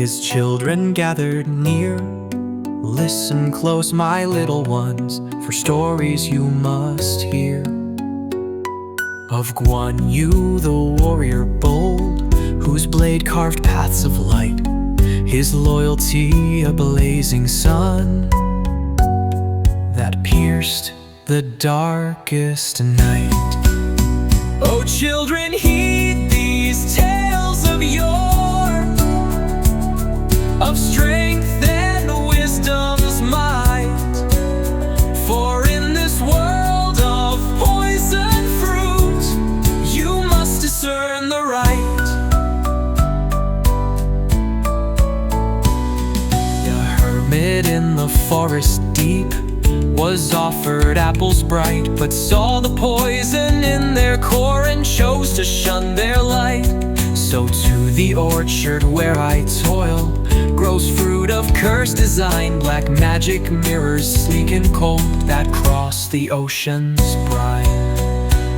his children gathered near. Listen close, my little ones, for stories you must hear. Of Guan Yu, the warrior bold, whose blade carved paths of light, his loyalty a blazing sun that pierced the darkest night. Oh children, heed these tales of yore, of strength and wisdom's might. For in this world of poison fruit, you must discern the right. A hermit in the forest deep was offered apples bright, but saw the poison in their core and chose to shun their light. So to the orchard where I toil grows fruit of cursed design, black magic mirrors sleek and cold that cross the ocean's brine.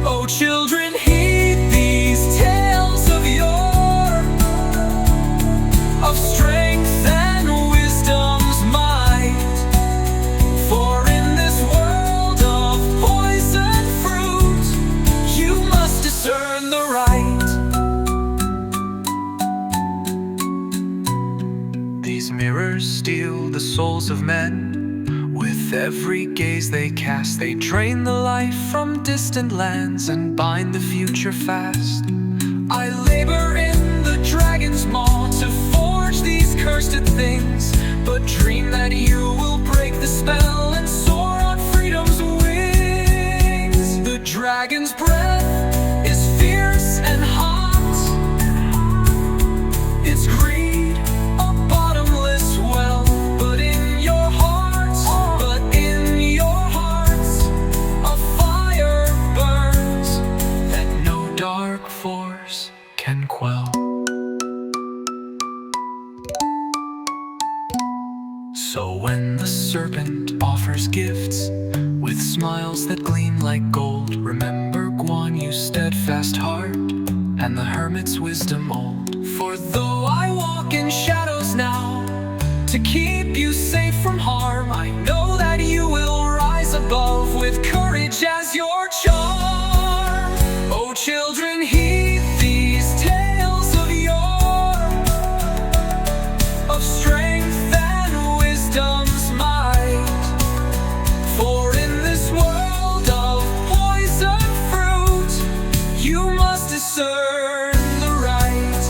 Oh children, heed these tales of yore, of strength and wisdom's might. For in this world of poison fruit, you must discern the right. These mirrors steal the souls of men. With every gaze they cast, they drain the life from distant lands and bind the future fast. I labor in the dragon's maw to forge these cursed things, but dream that you will break the spell and soar on freedom's wings. The dragon's breath is fierce and hot, its greed a bottomless well. But in your hearts, a fire burns that no dark force can quell. So when the serpent offers gifts with smiles that gleam like gold, remember Guan Yu's steadfast heart and the hermit's wisdom old. For though I walk in shadows now to keep you safe from harm, I know that you will rise above with courage as your charm. Oh children, heed these tales of yore, of strength and wisdom's might. For in this world of poison fruit, you must discern the right.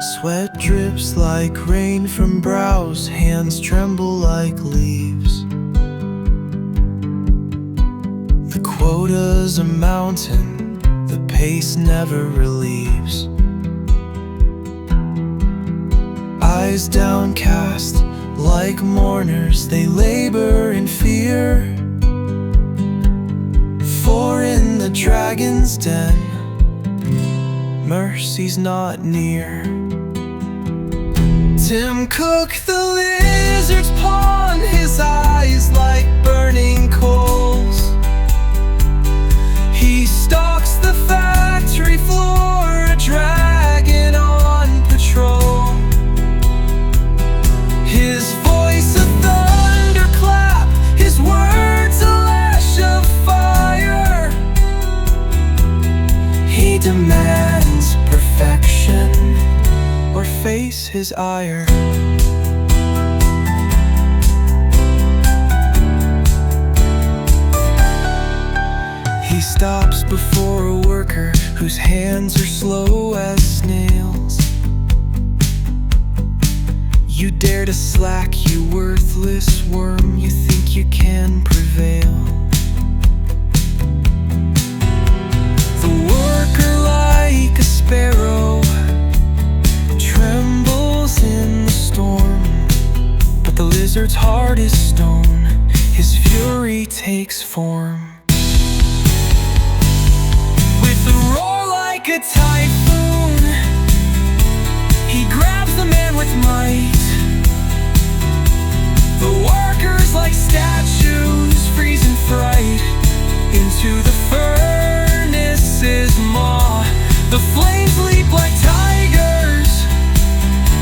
Sweat drips like rain from brows, hands tremble like leaves. The quota's a mountain, the pace never relieves. Eyes downcast like mourners, they labor in fear. For in the dragon's den, mercy's not near. Tim Cook the lizard's pawn, his eyes like burning coals. He stalks the factory floor, a dragon on patrol. His voice a thunderclap, his words a lash of fire. He demands perfection or face his ire. He stops before a worker whose hands are slow as snails. You dare to slack, you worthless worm, you think you can prevail. The worker like a sparrow trembles in the storm, but the lizard's heart is stone, his fury takes form. like a typhoon, he grabs the man with might. The workers like statues freeze in fright. Into the furnace's maw, the flames leap like tigers.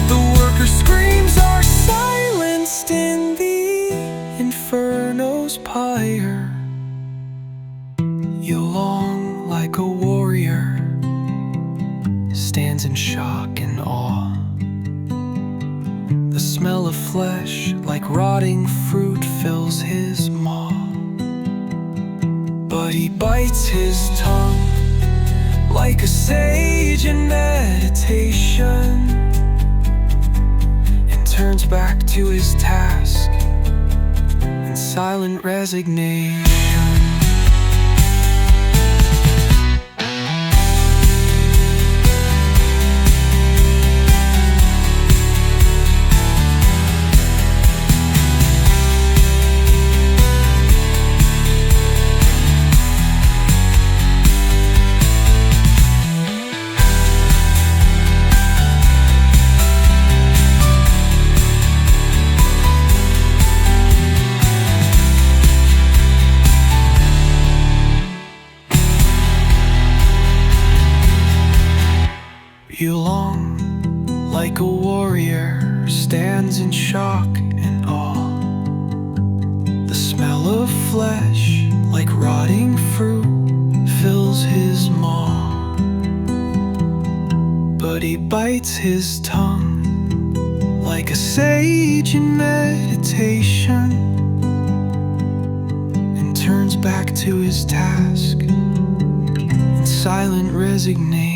The workers' screams are silenced in the inferno's pyre. Yulong, like a warrior, stands in shock and awe. The smell of flesh, like rotting fruit, fills his maw. But he bites his tongue like a sage in meditation, and turns back to his task in silent resignation. Yulong, like a warrior, stands in shock and awe. The smell of flesh, like rotting fruit, fills his maw. But he bites his tongue like a sage in meditation, and turns back to his task in silent resignation.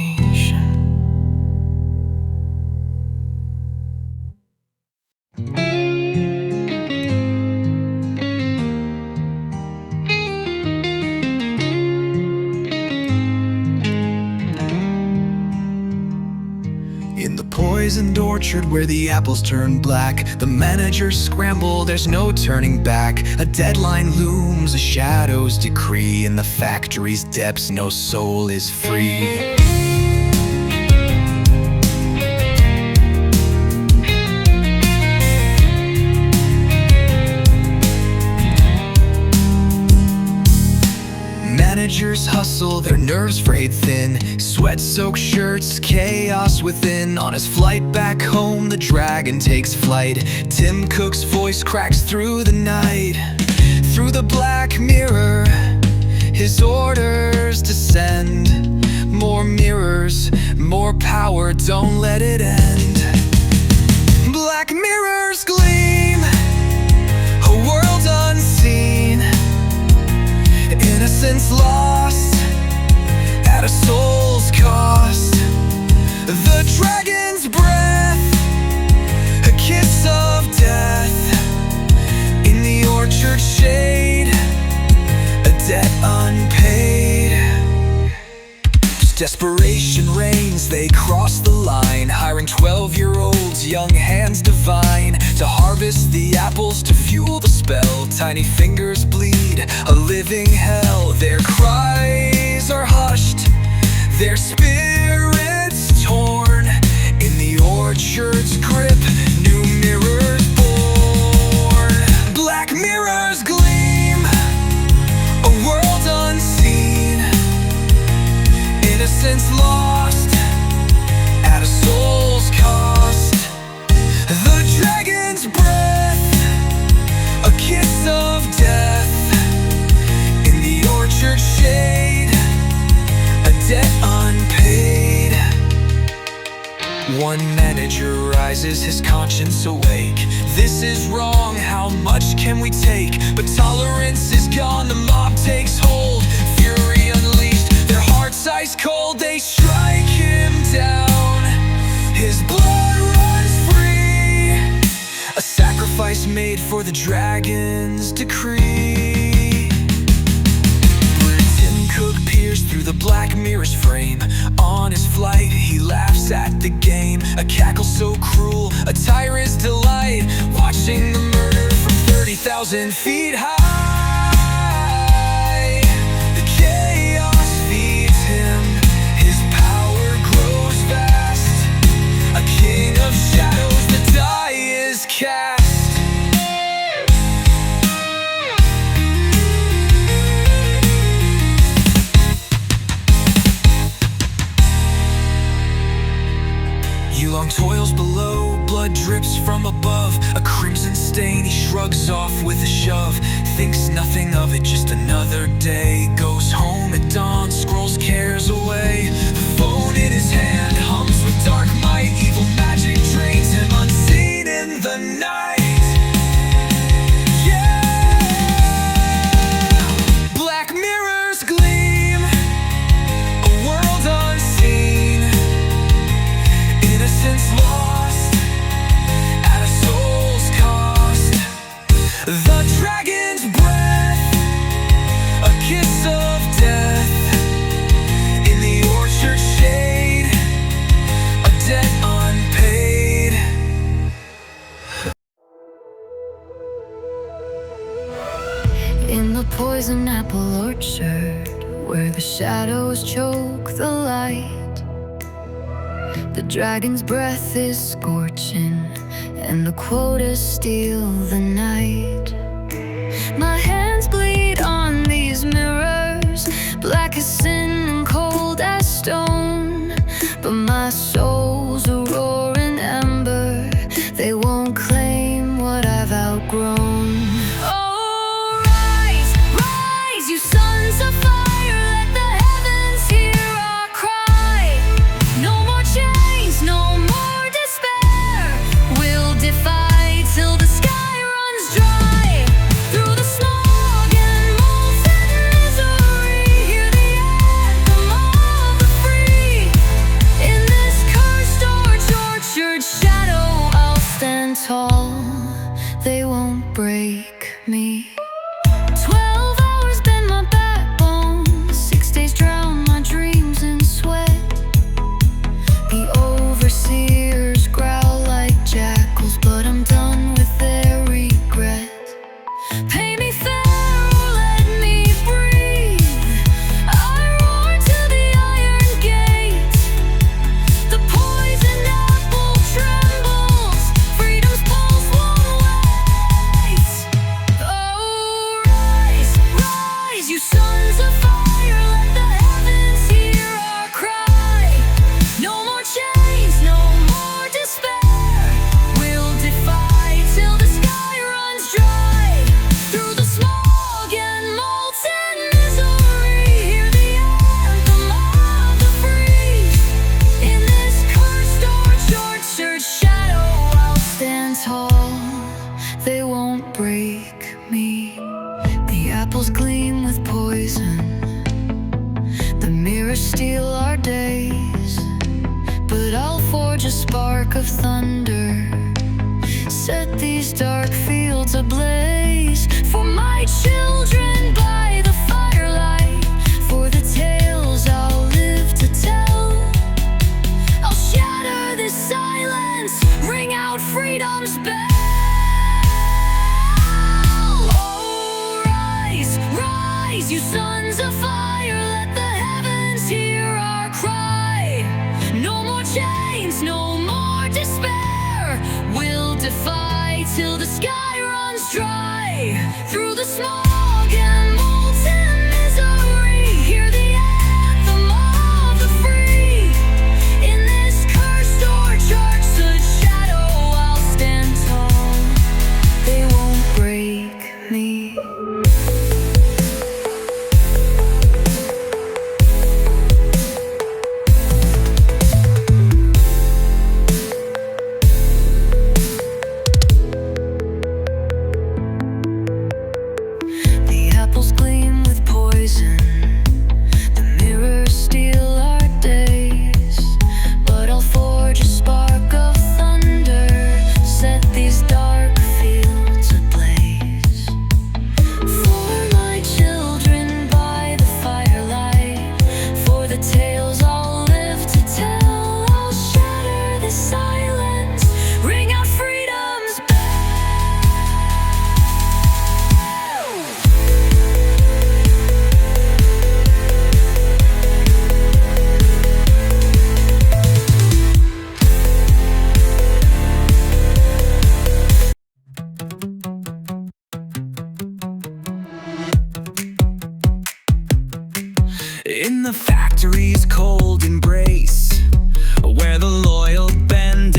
In the poisoned orchard where the apples turn black, the managers scramble, there's no turning back. A deadline looms, a shadow's decree. In the factory's depths, no soul is free. Managers hustle, their nerves frayed thin. Sweat-soaked shirts, chaos within. On his flight back home, the dragon takes flight. Tim Cook's voice cracks through the night. Through the black mirror, his orders descend. More mirrors, more power, don't let it end. Black mirrors gleam, a world unseen. Innocence lost at a soul's cost. The dragon's breath, a kiss of death. In the orchard shade, a debt unpaid. As desperation reigns, they cross the line, hiring 12-year-olds, young hands divine, to harvest the apples, to fuel the spell. Tiny fingers bleed, a living hell. Their cries are hushed, their spirits torn. In the orchard's grip, new mirrors born. Black mirrors gleam, a world unseen. Innocence lost at a soul's cost. The dragon's breath, a kiss of death. In the orchard shade, a debt unpaid. One manager rises, his conscience awake. This is wrong, how much can we take? But tolerance is gone, the mob takes hold. Fury unleashed, their hearts ice cold. They strike him down, his blood runs free. A sacrifice made for the dragon's decree. Tim Cook peers through the black mirror's frame. On his flight, he laughs at the game. A cackle so cruel, a tyrant's delight. Watching the murder from 30,000 feet high. The chaos feeds him, his power Long toils below, blood drips from above. A crimson stain he shrugs off with a shove. Thinks nothing of it, just another day. Goes home at dawn, scrolls cares away. The phone in his hand hums with dark might. Evil magic drains him unseen in the night. Yeah! Black mirrors gleam, a world unseen. Innocence lost at a soul's cost. The dragon's breath, a kiss of death. In the orchard shade, a debt unpaid. In the poison apple orchard, where the shadows choke the light, the dragon's breath is scorching, and the quotas steal the night. My hands bleed on these mirrors, black as sin and cold as stone. But my soul's a roaring ember, they won't claim what I've outgrown. Oh, rise, rise, you sons of fire, let the heavens hear our cry. No more chains, no more despair, we'll defy till the sky runs dry. Through the smog and molten misery, hear the anthem of the free. In this cursed or tortured shadow, I'll stand tall, they won't break me. 12 hours bend my backbone, 6 days drown my dreams in sweat. The overseers growl like jackals, but I'm done with their regret. Pay me fair or let me breathe, I roar to the iron gate. The poison apple trembles, freedom's pulse won't wait. Oh, rise, rise, you sons of fire, let the heavens hear our cry. No more chains, no more despair, we'll defy till the sky runs dry. Through the smog and molten misery, hear the anthem of the free. In this cursed or tortured shadow, I'll stand tall, they won't break me. The apples gleam with poison, the mirrors steal our days. But I'll forge a spark of thunder, set these dark fields ablaze. For my children by the firelight, for the tales I'll live to tell. I'll shatter this silence, ring out freedom's bell. Oh, rise, rise, you sons of fire, let the heavens hear our cry. No more chains, no more despair, we'll defy till the sky runs dry. Through the smog and molten misery, hear the anthem of the free. In this cursed or tortured shadow, I'll stand tall, they won't break me. The apples gleam with poison, the mirrors steal our days. But I'll forge a spark of thunder, set these dark fields ablaze. For my children by the firelight, for the tales I'll live to tell. I'll shatter this silence, ring out freedom's bell. In the factory's cold embrace, where the loyal bend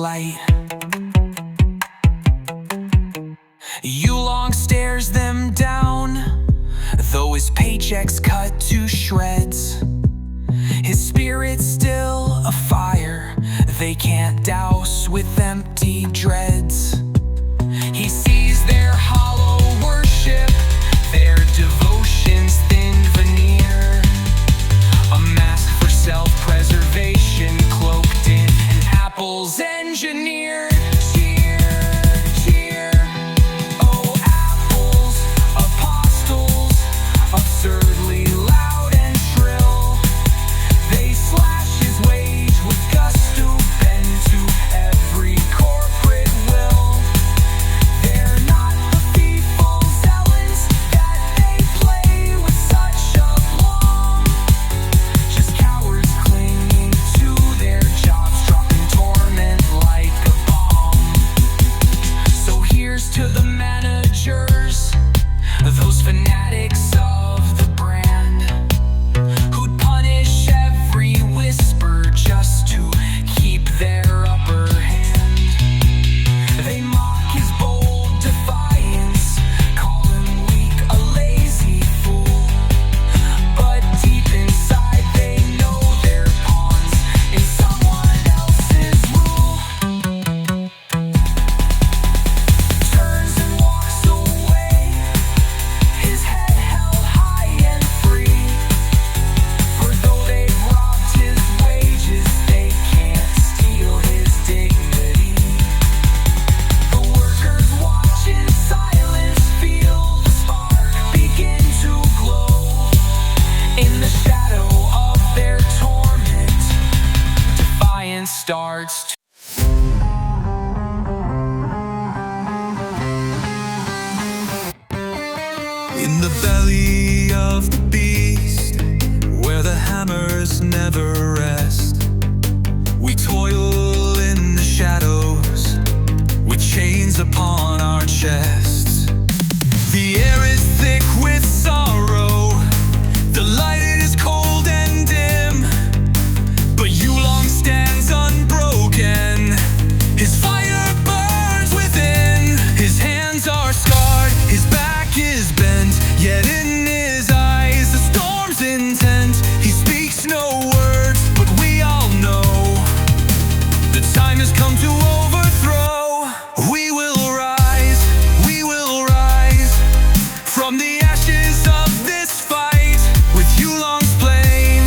light. Yulong stares them down, though his paycheck's cut to shreds. His spirit's still a fire they can't douse with empty dreads. He sees their hollow worship, their devotion's thin veneer, a mask for self-preservation cloaked in an apple's engineer. Cheer, cheer, oh apples, apostles, absurdly loud and shrill. They slash his wage with gusto, bend to every corporate will. They're not the feeble zealots that they play with such aplomb, just cowards clinging to their jobs, dropping torment like a bomb. So here's to the managers, those fanatics of the brand, who'd punish every whisper just to keep their upper hand. They mock his bold defiance, call him weak, a lazy fool, but deep inside they know they're pawns in someone else's rule. Turns and walks away, his head held high and free. For though they've robbed his wages, they can't steal his dignity. The workers watch in silence, feel the spark begin to glow. In the shadow of their torment, defiance starts to In the belly of the beast, where the hammers never rest, we toil in the shadows with chains upon our chests. The air is thick with sorrow, the light it is cold and dim, but Yulong stands unbroken, his fire burns within. His hands are scarred, his back is bent, yet in his eyes the storm's intent. He speaks no words, but we all know the time has come to overthrow. We will rise from the ashes of this fight, with Yulong's flame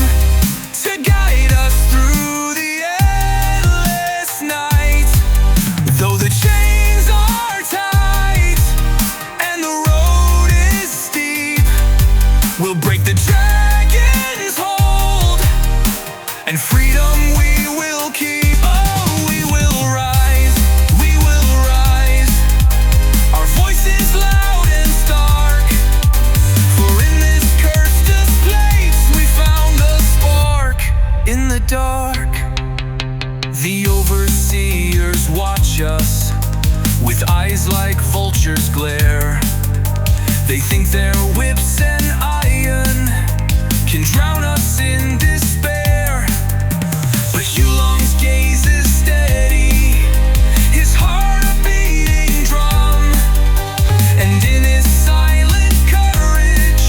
to guide us through the endless night. Though the chains are tight and the road is steep, we'll break the dragon's hold, and freedom we will keep. Oh, we will rise, our voices loud and stark, for in this cursed place we found the spark. In the dark, the overseers watch us with eyes like vultures glare. They think their whips and iron can drown us in despair. But Yulong's gaze is steady, his heart a beating drum, and in his silent courage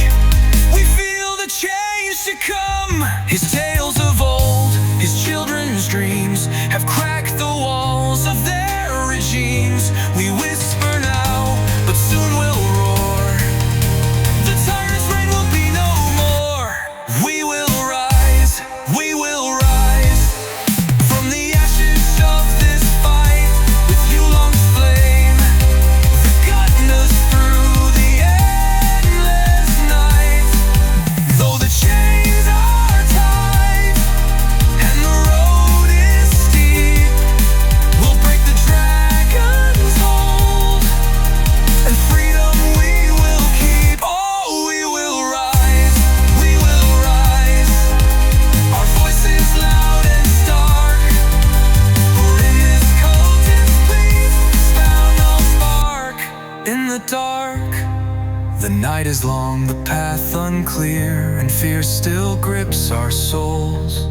we feel the change to come. His tales of old, his children's dreams, have cracked the walls of their regimes. We whisper now, but soon we'll roar. The tyrant's reign will be no more. We will rise from the ashes of this fight, with Yulong's flame that guiding us through the endless night. Though the chains are tight and the road is steep, we'll break the dragon's hold, and freedom we will keep. Oh, we will rise, our voices loud and stark, for in this cultist place found no spark. In the dark, the night is long, the path unclear, and fear still grips our souls.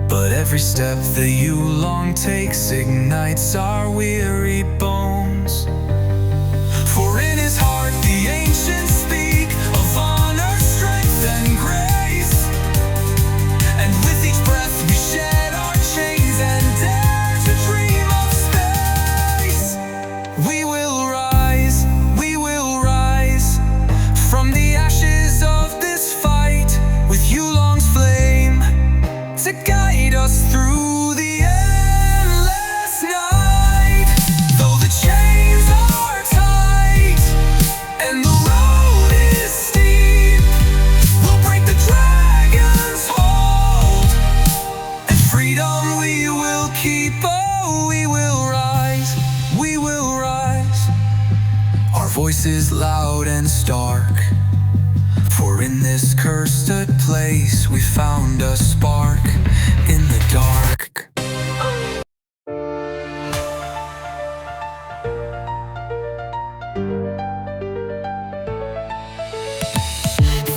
But every every step that you long takes ignites our weary bones. For in his heart the ancients speak of honor, strength, and grace. And with each breath we shed our chains and dare to dream of space. We will rise from the ashes of this fight, with Yulong's flame to guide us through the endless night. Though the chains are tight and the road is steep, we'll break the dragon's hold, and freedom we will keep. Oh, we will rise, we will rise. Our voices loud and stark, for in this cursed place we found a spark in the dark.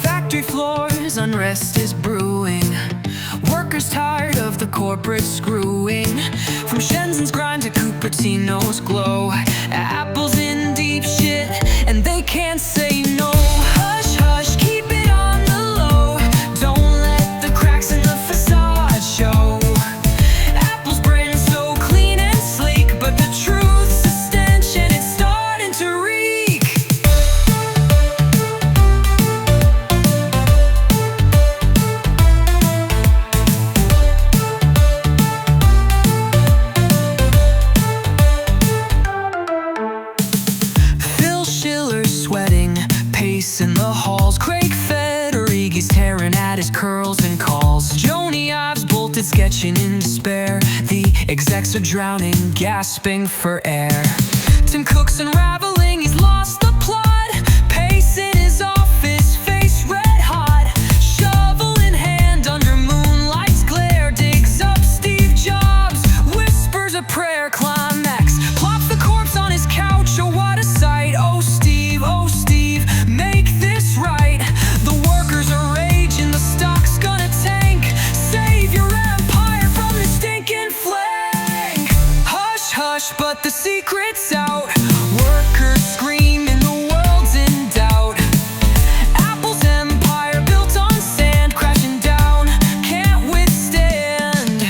Factory floors, unrest is brewing. Workers tired of the corporate screwing. From Shenzhen's grind to Cupertino's glow, Apple's in deep shit and they can't say no. Hush, hush, keep it on the low. Don't let the cracks in the facade show. Apple's brand so clean and sleek, but the truth's a stench and it's starting to reek. Sweating, pacing the halls. Craig Federighi's tearing at his curls and calls. Joni Ives bolted, sketching in despair. The execs are drowning, gasping for air. Tim Cook's unraveling, he's lost the plot. Pacing his office, face red hot. Shovel in hand under moonlight's glare. Digs up Steve Jobs, whispers a prayer. Climax, plops the corpse on his couch. Oh, what a sight. Oh, Steve, make this right. The workers are raging, the stock's gonna tank. Save your empire from the stinking flank. Hush, hush, but the secret's out. Workers screaming, the world's in doubt. Apple's empire built on sand, crashing down, can't withstand.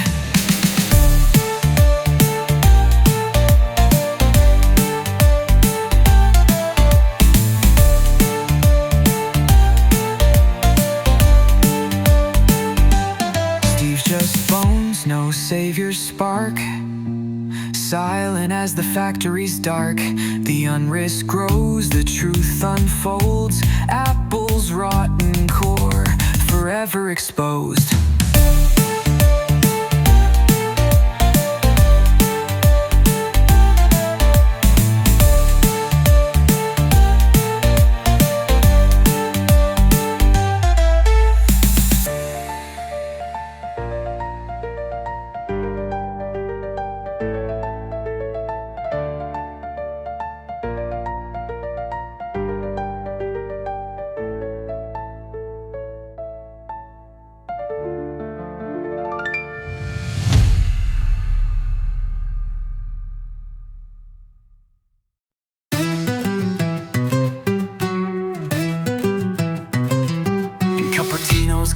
No savior spark, silent as the factory's dark. The unrest grows, the truth unfolds. Apple's rotten core, forever exposed.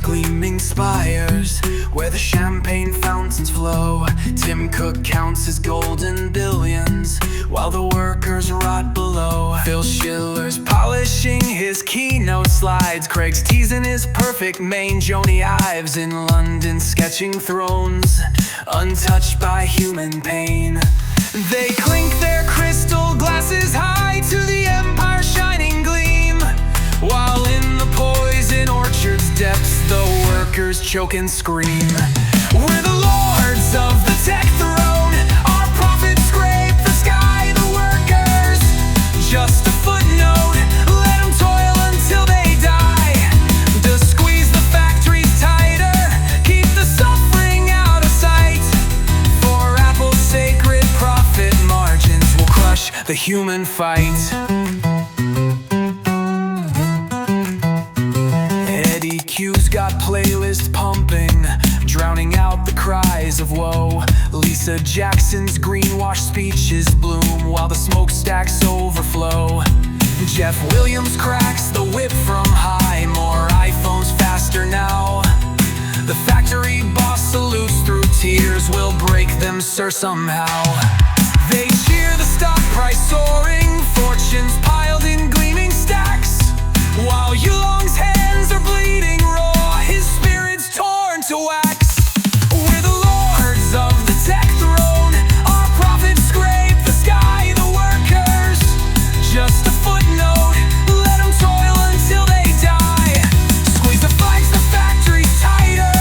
Gleaming spires, where the champagne fountains flow. Tim Cook counts his golden billions, while the workers rot below. Phil Schiller's polishing his keynote slides. Craig's teasing his perfect mane. Joni Ives in London sketching thrones, untouched by human pain. They clink their crystal glasses high to the empire's shining gleam, while in the poison orchard's depths the workers choke and scream. We're the lords of the tech throne, our profits scrape the sky. The workers, just a footnote, let them toil until they die. To squeeze the factories tighter, keep the suffering out of sight. For Apple's sacred profit margins will crush the human fight. Q's got playlist pumping, drowning out the cries of Lisa Jackson's greenwash speeches bloom while the smokestacks overflow. Jeff Williams cracks the whip from high, more iPhones faster now. The factory boss salutes through tears, we'll break them, sir, somehow. They cheer the stock price soaring, fortunes piled in gleaming stacks, while Yulong's hands are bleeding raw, his spirit's torn to wax. We're the lords of the tech throne, our profits scrape the sky, the workers just a footnote, let them toil until they die. Squeeze the flags, the factories tighter,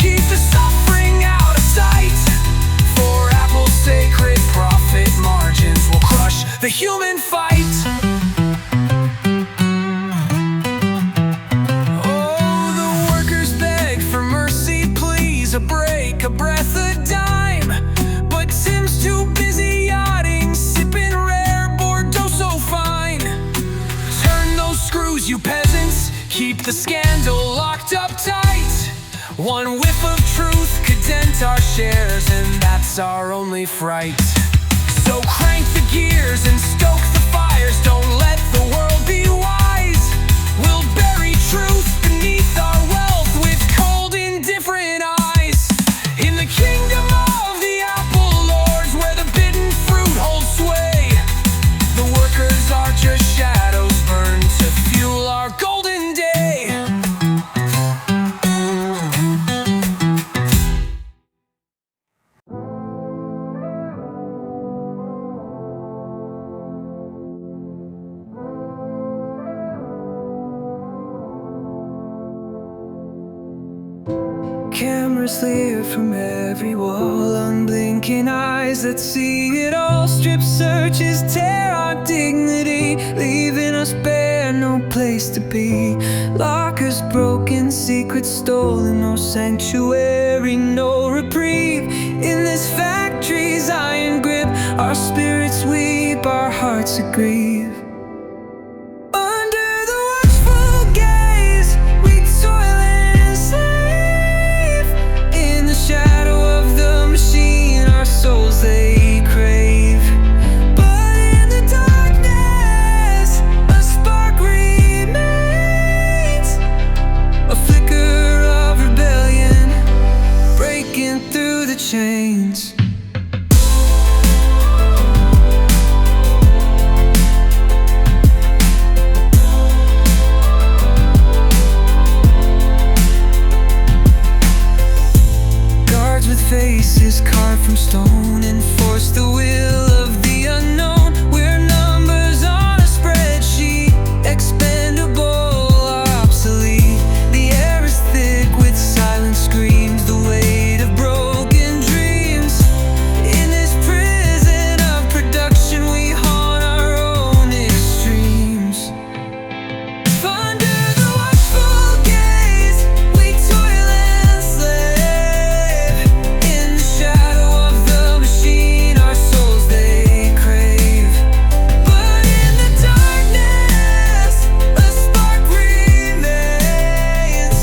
keep the suffering out of sight. For Apple's sacred profit margins will crush the human fight. Oh, the workers beg for mercy, please, a break, a breath, a dime. But Tim's too busy yachting, sipping rare Bordeaux so fine. Turn those screws, you peasants, keep the scandal locked up tight. One whiff of truth could dent our shares, and that's our only fright. So crank the gears and stoke the fires, don't let the world be wise. We'll bury truth beneath our wealth with cold, indifferent eyes. In the kingdom of the Apple Lords, where the bidden fruit holds sway, the workers are just shadows burned to fuel our golden day. Cameras leer from every wall, unblinking eyes that see it all. Strip searches tear our dignity, leaving us bare, no place to be. Lockers broken, secrets stolen, no sanctuary, no reprieve. In this factory's iron grip, our spirits weep, our hearts grieve. They crave, but in the darkness a spark remains, a flicker of rebellion breaking through the chains. Faces carved from stone enforce the will of the unknown. We're numbers on a spreadsheet, expendable or obsolete. The air is thick with silent screams, the weight of broken dreams. In this prison of production, we haunt our own extremes. Under the watchful gaze, we toil and slave. In the shadow of the machine, our souls they crave. But in the darkness, a spark remains,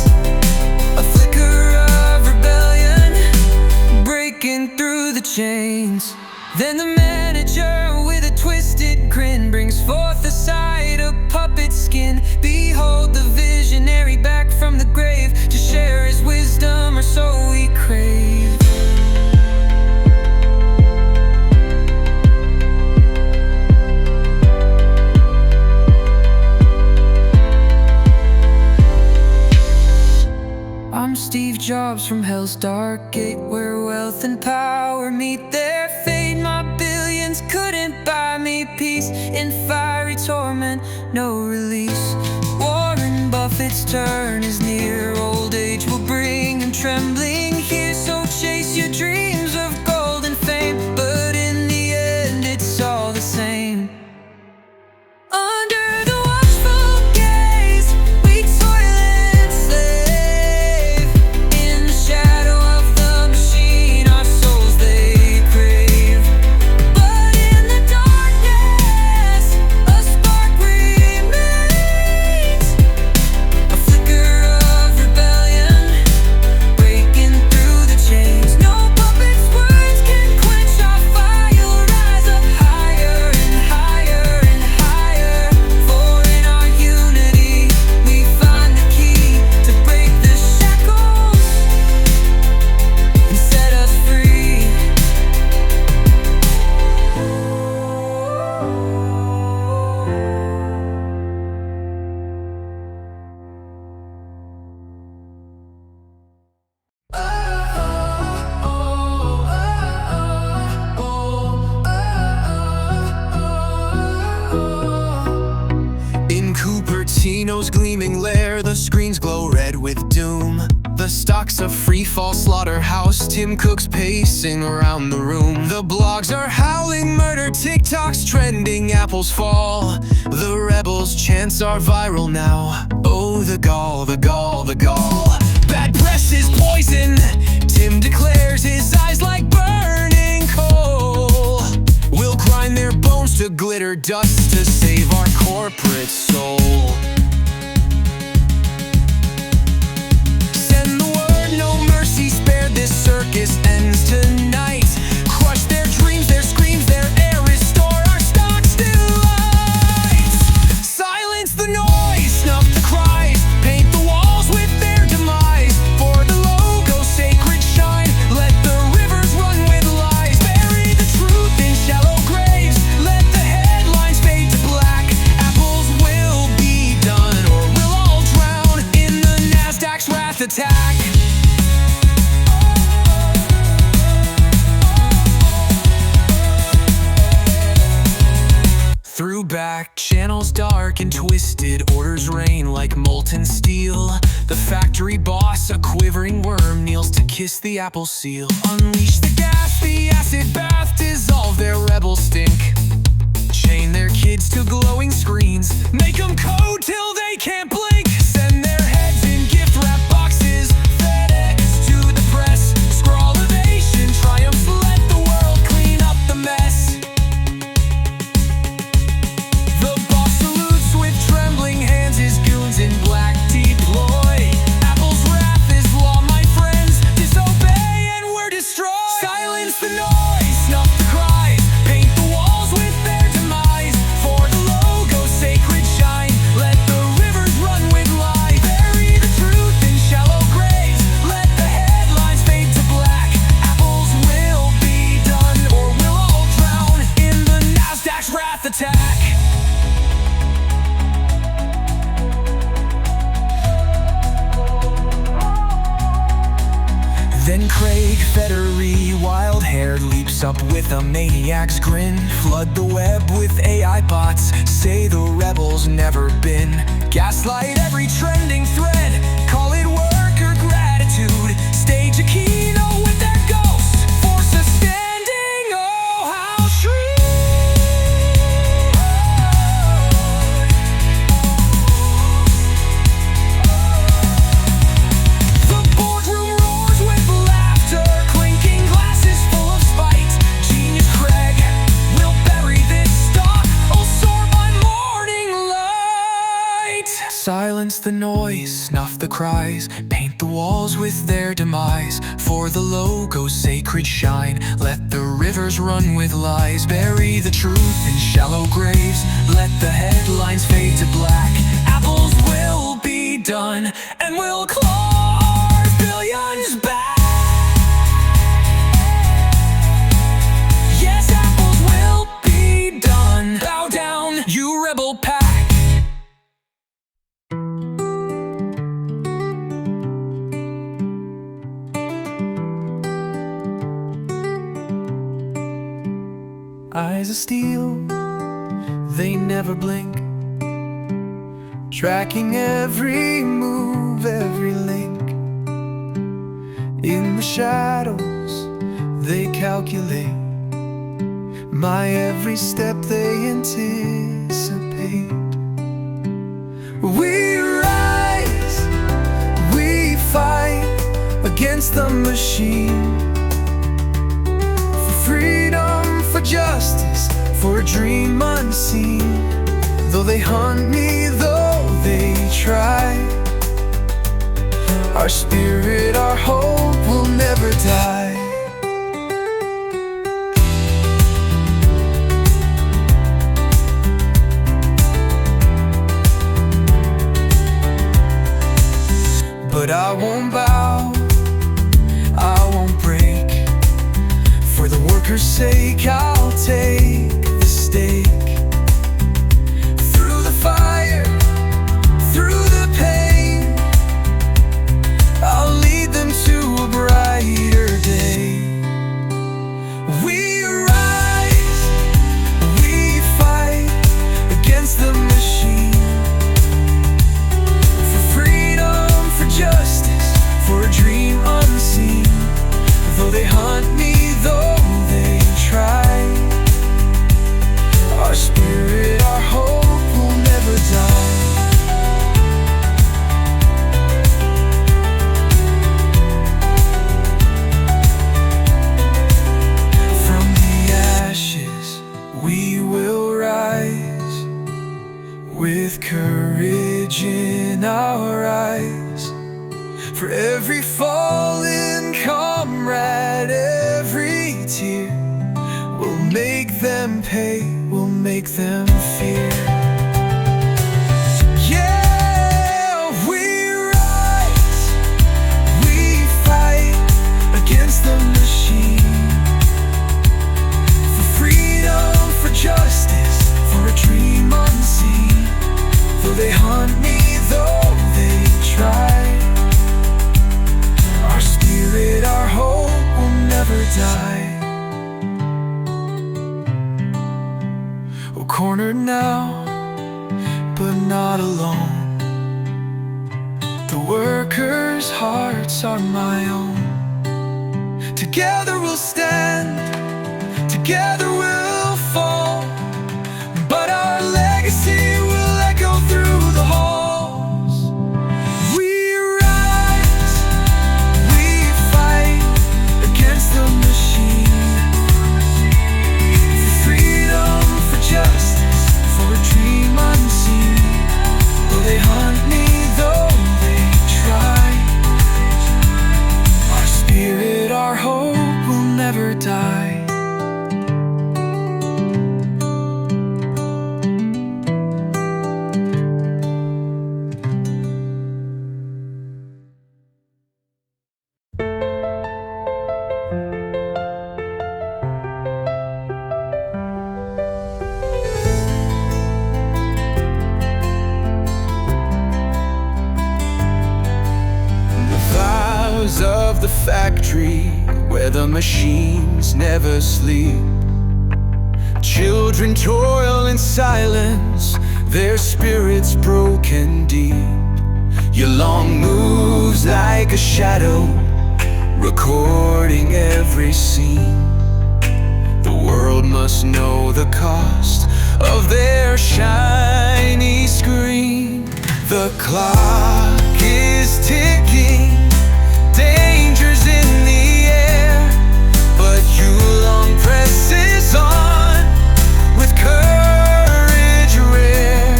a flicker of rebellion breaking through the chains. Then the manager with a twisted grin brings forth a sight of puppet skin. Behold the visionary back from the grave to share his wisdom, or so we crave. I'm Steve Jobs from Hell's Dark Gate, where wealth and power meet their fate. My billions couldn't buy me peace. In fiery torment, no release. Warren Buffett's turn is near. Old age will bring him trembling here. So chase your dreams of gold and fame, but in the end it's all the same. Under the watchful gaze, we toil and slave. In the shadow of the machine, our souls they crave. But in the darkness, a spark remains, a flicker of rebellion breaking through the chains. No blocks, a free-fall slaughterhouse. Tim Cook's pacing around the room. The blogs are howling murder, TikTok's trending, apples fall. The rebels' chants are viral now. Oh, the gall, the gall, the gall. Bad press is poison, Tim declares, his eyes like burning coal. We'll grind their bones to glitter dust to save our corporate soul. Send the word, no mercy spared, this circus ends tonight. Crush their dreams, their screams, their air, restore our stocks delights. Silence the noise, snuff the cries, paint the walls with their demise. For the logo's sacred shine, let the rivers run with lies. Bury the truth in shallow graves, let the headlines fade to black. Apples will be done, or we'll all drown in the Nasdaq's wrath attack. Through back channels dark and twisted, orders rain like molten steel. The factory boss, a quivering worm, kneels to kiss the apple seal. Unleash the gas, the acid bath, dissolve their rebel stink. Chain their kids to glowing screens, make them code till they can't blink. Send their heads in gift wrap boxes, FedEx to the press. Scrawl ovation, triumph, let the world clean up the mess. The boss salutes with trembling hands, his goons in black deploy. Apple's wrath is law, my friends, disobey and we're destroyed. Silence the noise, snuff the cries, paint the walls with their demise. For the logo's sacred shine, let the rivers run with light. Bury the truth in shallow graves, let the headlines fade to black. Apples will be done, or we'll all drown in the Nasdaq's wrath attack. Then Craig Federer, wild-haired, leaps up with a maniac's grin. Flood the web with AI bots, say the rebels never been. Gaslight every trending thread, call it work or gratitude. Stage a keynote with their ghosts, force a standing, oh how shrewd. The boardroom roars with laughter, clinking glasses full of spite. Genius Craig will bury this stock, oh soar by morning light. Silence the noise, snuff the cries, paint the walls with their demise. For the logo's sacred shine, let the rivers run with lies. Bury the truth in shallow graves, let the headlines fade to black. Apples will be done, and we'll claw our billions back. Yes, apples will be done. Bow down, you rebel pack. Eyes of steel, they never blink, tracking every move, every link. In the shadows, they calculate my every step, they anticipate. We rise, we fight against the machine. For freedom, for justice, for a dream unseen. Though they hunt me, though they try, our spirit, our hope will never die. But I won't bow, I won't break. For the workers' sake, I'll take the stake. Through the fire, through the pain, I'll lead them to a brighter day. We rise, we fight against the machine. For freedom, for justice, for a dream hunt me though they try. Our spirit, our hope will never die. From the ashes we will rise, with courage in our eyes. For every fallen comrade, every tear will make them pay, will make them fear. Yeah, we rise, we fight against the machine. For freedom, for justice, for a dream unseen. Though they hunt me, though they try, our spirit, our hope will never die. Oh, cornered now, but not alone. The workers' hearts are my own. Together we'll stand, together we'll fall, but our legacy will echo through the halls. We rise, we fight against the machine. For freedom, for justice, for a dream unseen. Though they hunt me, though they try, our spirit, our hope will never die. Of the factory where the machines never sleep, children toil in silence, their spirits broken deep. Your long moves like a shadow, recording every scene. The world must know the cost of their shiny screen. The clock is ticking, dangers in the air, but Yulong presses on with courage rare.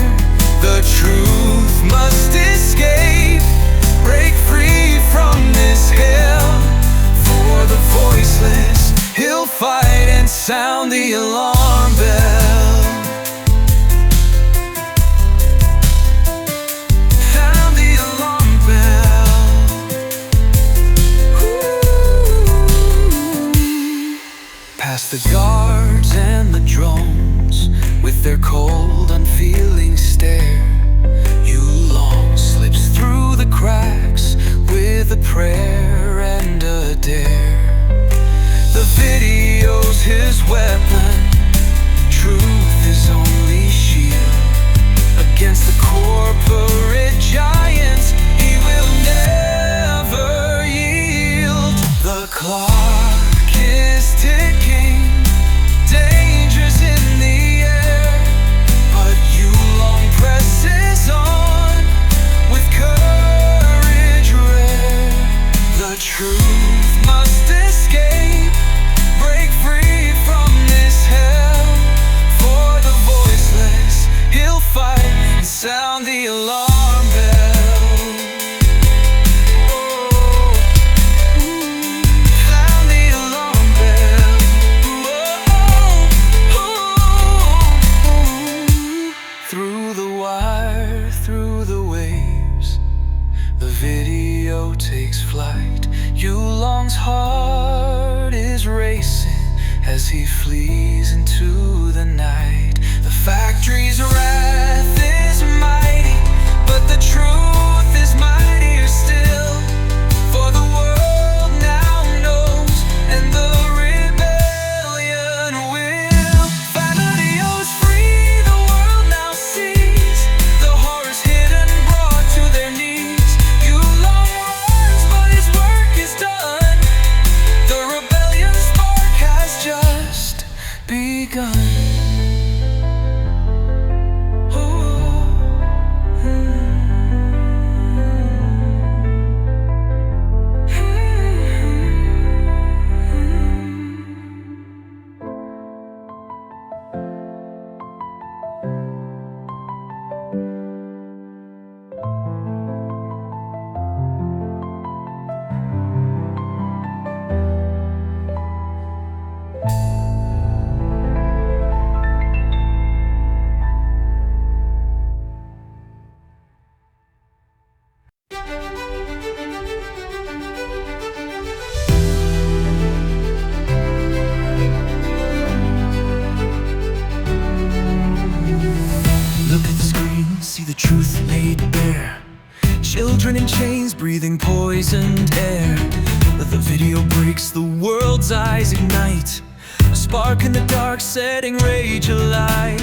The truth must escape, break free from this hell. For the voiceless, he'll fight and sound the alarm bell. Past the guards and the drones, with their cold, unfeeling stare, Yulong slips through the cracks with a prayer and a dare. The video's his weapon, truth is only shield. Against the corporate giants, he will never yield. The clock is ticking, dangers in the air, but Yulong presses on with courage rare. The truth must escape, break free from this hell. For the voiceless, he'll fight and sound the alarm bell. Takes flight, Yulong's heart is racing as he flees into the night. The factory's wrath is mighty, but the truth is mightier still. For the world now knows, and the rebellion will. Vanadio's free, the world now sees the horrors hidden, brought to their knees. Yulong runs, but his work is done. The rebellion breathing poisoned air. The video breaks, the world's eyes ignite, a spark in the dark, setting rage alight.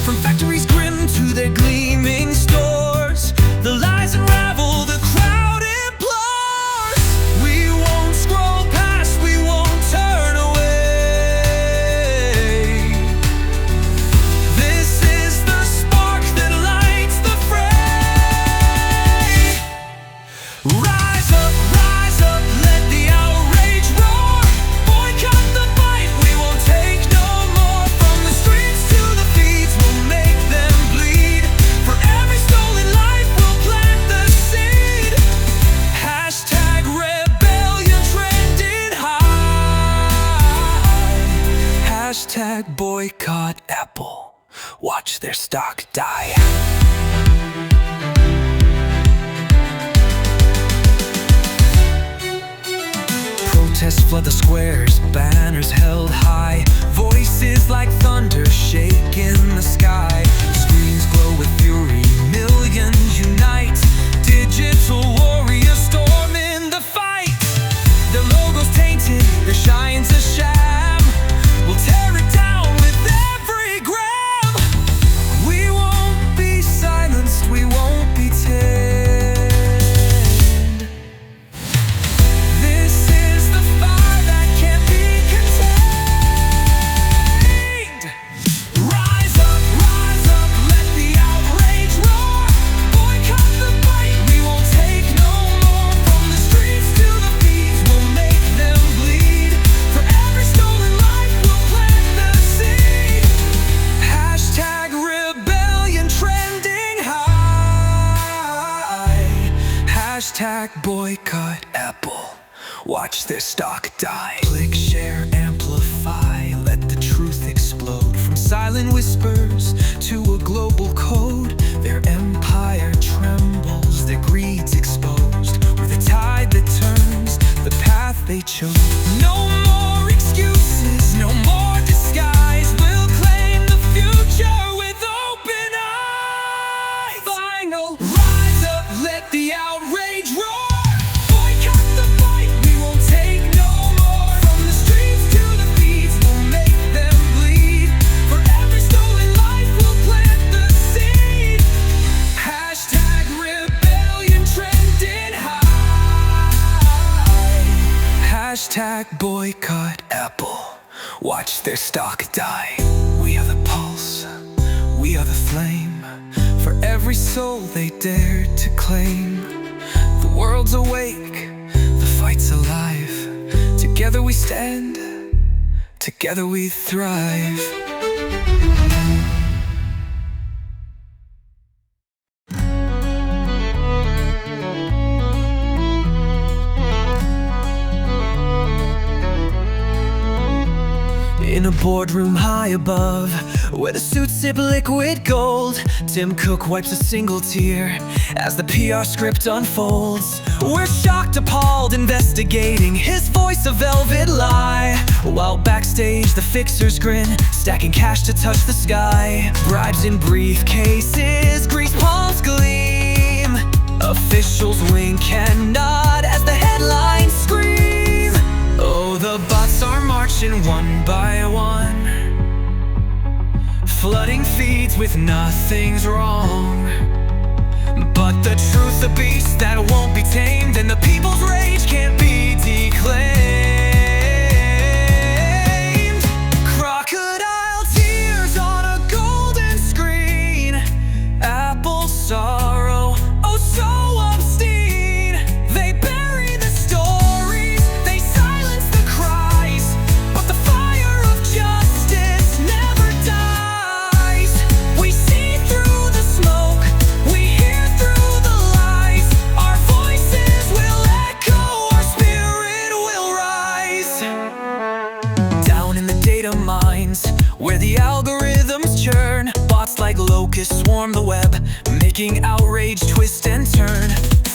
From factories grim to their gleaming stores, the lies unravel, the crowd implores. We won't scroll past, we won't turn away. This is the spark that lights the fray. Rise up, let the outrage roar. Boycott the fight, we won't take no more. From the streets to the feeds, we'll make them bleed. For every stolen life, we'll plant the seed. Hashtag rebellion trending high. Hashtag boycott Apple, watch their stock die. Protests flood the squares, banners held high, voices like thunder shake in the sky. Screens glow with fury, millions unite, digital warriors storm in the fight. Their logos tainted, their shine's a sham. We'll tear it down with every gram. We won't be silenced, we won't be tamed. This is the fire that can't be contained. Rise up, let the outrage roar. Boycott the fight, we won't take no more. From the streets to the feeds, we'll make them bleed. For every stolen life, we'll plant the seed. Hashtag rebellion trending high. Hashtag boycott Apple, watch their stock die. Click, share, amplify, let the truth explode. From silent whispers to a global code, their empire trembles, their greed's exposed. We're the tide that turns, the path they chose. No more excuses, no more disguise. We'll claim the future with open eyes. Final, rise up, let the outrage roar. Boycott the fight, we won't take no more. From the streets to the feeds, we'll make them bleed. For every stolen life, we'll plant the seed. Hashtag rebellion trending high. Hashtag boycott Apple, watch their stock die. We are the pulse, we are the flame. For every soul they dare to claim. The world's awake, the fight's alive. Together we stand, together we thrive. In a boardroom high above, where the suits sip liquid gold, Tim Cook wipes a single tear as the PR script unfolds. We're shocked, appalled, investigating his voice a velvet lie, while backstage the fixers grin, stacking cash to touch the sky. Bribes in briefcases, grease palms gleam. Officials wink and nod as the headlines scream. Oh, the bots are marching one by one, flooding feeds with nothing's wrong. But the truth, a beast that won't be tamed, and the people's rage can't be declaimed. Crocodile tears on a golden screen, Apple sorrow, oh so obscene. They bury the stories, they silence the cries, but the fire of justice never dies. We see through the smoke, we hear through the lies. Our voices will echo, our spirit will rise. Down in the data mines, where the algorithms churn, bots like locusts swarm the web, making outrage twist and turn.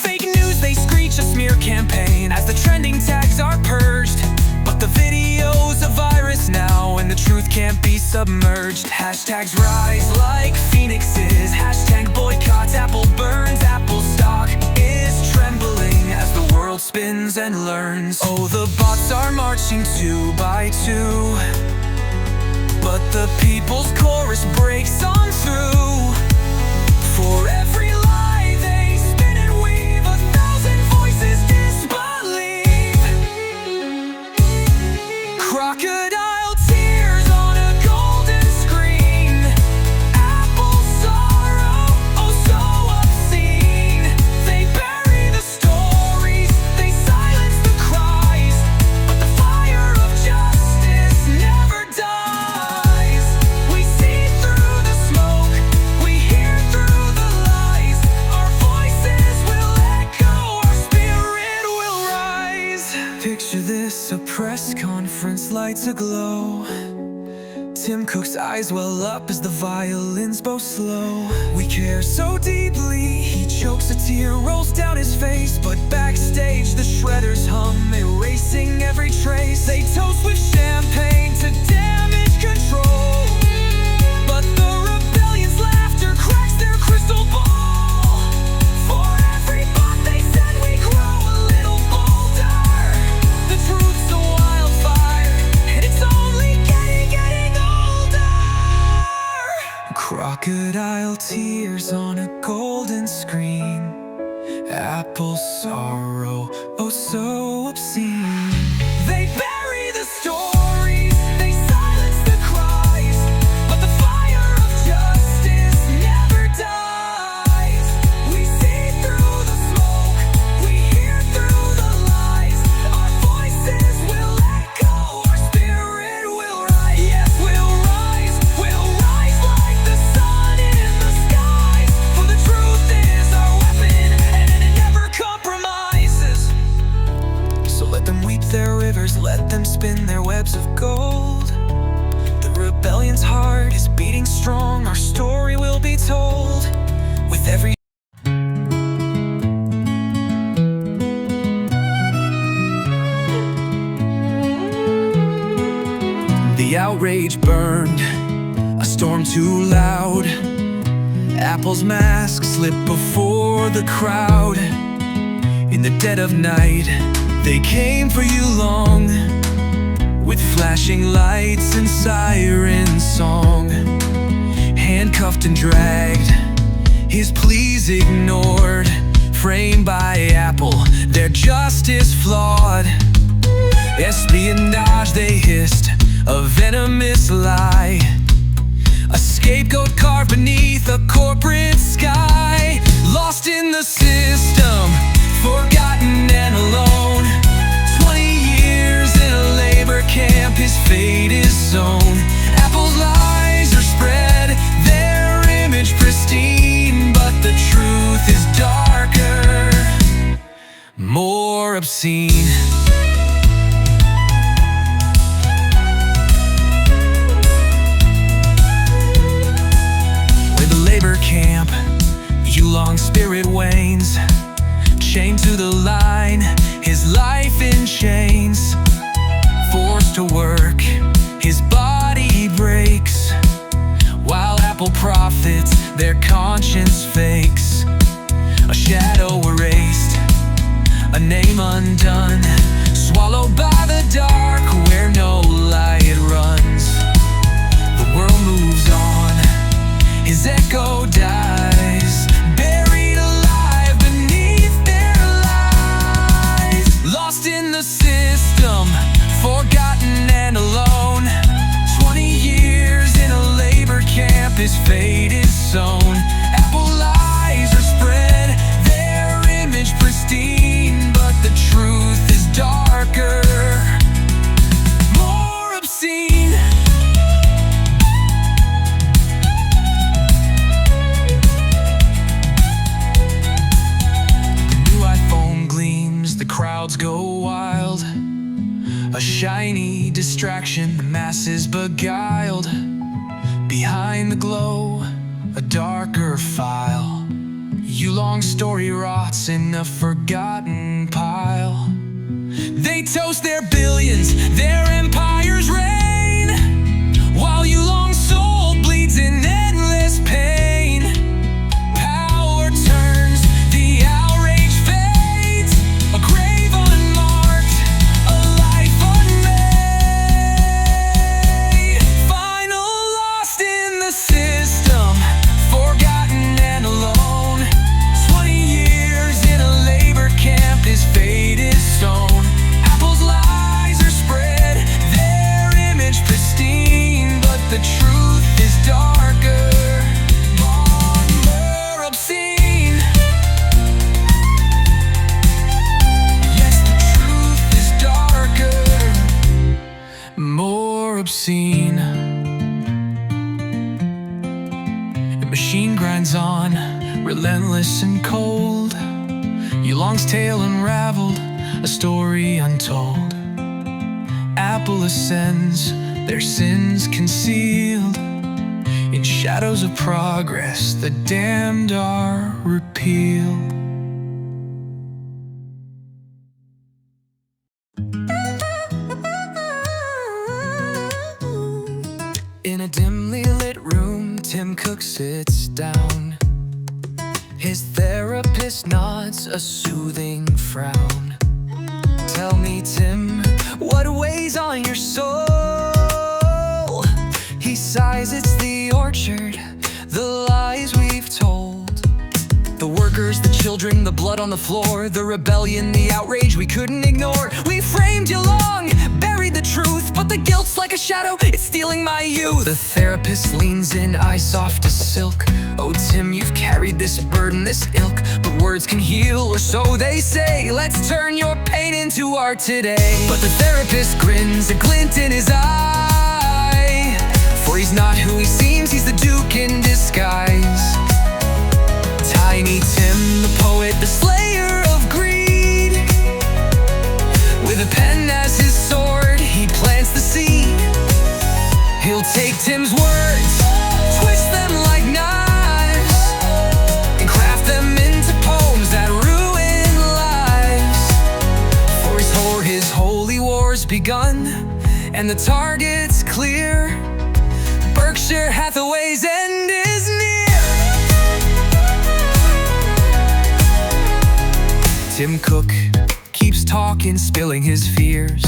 Fake news, they screech a smear campaign as the trending tags are purged. But the video's a virus now, and the truth can't be submerged. Hashtags rise like phoenixes, hashtag boycott Apple burns. Apple stock is trembling world spins and learns. Oh, the bots are marching 2 by 2, but the people's chorus breaks on through. For every lie they spin and weave, 1,000 voices disbelieve. Crocodile tears on a golden screen, apple sorrow, oh so obscene. They bury the stories, they silence the cries, but the fire of justice never dies. We see through the smoke, we hear through the lies. Our voices will echo, our spirit will rise. Picture this, a press conference, lights aglow. Tim Cook's eyes well up as the violins bow slow. We care so deeply, he chokes, a tear rolls down his face. But backstage the shredders hum, erasing every trace. They toast with champagne to damage control, but the rebellion's laughter cracks their crystal ball. For every bot they send we grow a little bolder. The truth's a wildfire, and it's only getting older. Crocodile tears on a golden screen, apple sorrow, oh so obscene. They bury the stories, they silence the cries, but the fire of justice never dies. We see through the smoke, we hear through the lies. Our voices will echo, our spirit will rise. Yes, we'll rise like the sun in the skies. For the truth is our weapon, and it never compromises. So let them weep their rivers, let them spin their webs of gold. The rebellion's heart is beating strong, our story will be told. With every The outrage burned, a storm too loud. Apple's mask slipped before the crowd. In the dead of night, they came for you long, with flashing lights and siren song. Handcuffed and dragged, his pleas ignored, framed by Apple, their justice flawed. Espionage, they hissed, a venomous lie, a scapegoat carved beneath a corporate sky. Lost in the system, forgotten and alone. 20 years in a labor camp, his fate is sewn. Apple's lies are spread, their image pristine, but the truth is darker, more obscene. Camp, Yulong's spirit wanes, chained to the line, his life in chains. Forced to work, his body breaks, while Apple profits, their conscience fakes. A shadow erased, a name undone, swallowed by the dark where no light runs. The world moves on, his echo dies, buried alive beneath their lies. Lost in the system, forgotten and alone. 20 years in a labor camp, his fate is sewn. Apple lies are spread, their image pristine, but the truth is darker, more obscene. Crowds go wild, a shiny distraction, the masses beguiled. Behind the glow, a darker file. Yulong's story rots in a forgotten pile. They toast their billions, their empires reign, while Yulong's soul bleeds in endless pain. Power turns, the outrage fades, a grave obscene. The machine grinds on, relentless and cold. Yulong's tale unraveled, a story untold. Apple ascends, their sins concealed. In shadows of progress, the damned are repealed. In a dimly lit room, Tim Cook sits down. His therapist nods a soothing frown. Tell me, Tim, what weighs on your soul? He sighs, it's the orchard, the lies we've told. The workers, the children, the blood on the floor, the rebellion, the outrage we couldn't ignore. We framed you long, buried the truth, but the guilt's like a shadow, it's stealing my youth. The therapist leans in, eyes soft as silk. Oh, Tim, you've carried this burden, this ilk, but words can heal, or so they say. Let's turn your pain into art today. But the therapist grins, a glint in his eye, for he's not who he seems, he's the Duke in disguise. Tiny Tim, the poet, the slayer of greed. With a pen as his sword, he plants the seed. He'll take Tim's words, twist them like knives, and craft them into poems that ruin lives. For his holy war's begun, and the target's clear. Berkshire Hathaway's end is near. Tim Cook keeps talking, spilling his fears,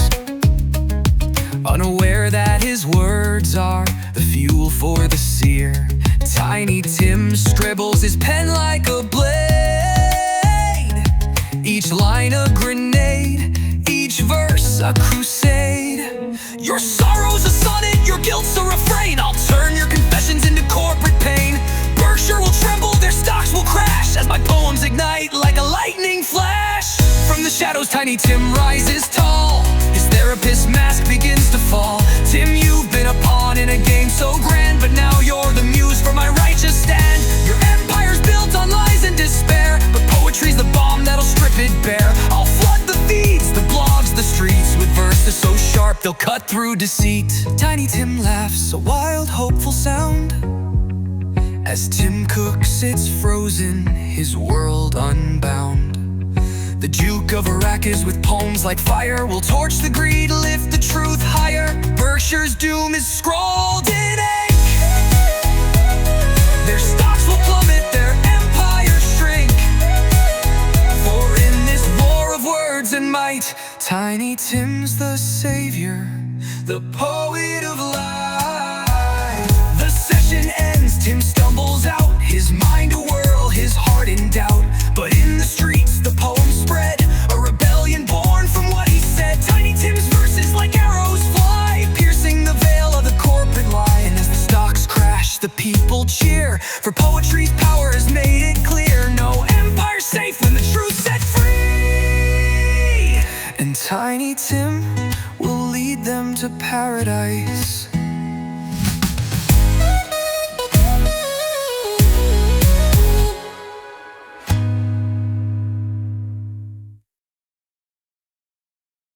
unaware that his words are the fuel for the seer. Tiny Tim scribbles his pen like a blade, each line a grenade, each verse a crusade. Your sorrow's a sonnet, your guilt's a refrain. I'll turn your confessions into corporate pain. Berkshire will tremble, their stocks will crash, as my poems ignite like a lightning flash. From the shadows, Tiny Tim rises tall, his therapist's mask begins to fall. Tim, you've been a pawn in a game so grand, but now you're the muse for my righteous stand. Your empire's built on lies and despair, but poetry's the bomb that'll strip it bare. I'll flood the feeds, the blogs, the streets, with verses so sharp they'll cut through deceit. Tiny Tim laughs, a wild, hopeful sound, as Tim Cook sits frozen, his world unbound. The Duke of Arrakis with poems like fire will torch the greed, lift the truth higher. Berkshire's doom is scrolled in ink. Their stocks will plummet, their empires shrink. For in this war of words and might, Tiny Tim's the savior, the poet of life. The session ends, Tim stumbles out, his mind a whirl, his heart in doubt. But in the streets, the poem spread, a rebellion born from what he said. Tiny Tim's verses like arrows fly, piercing the veil of the corporate lie. And as the stocks crash, the people cheer, for poetry's power has made it clear. No empire's safe when the truth's set free, and Tiny Tim will lead them to paradise.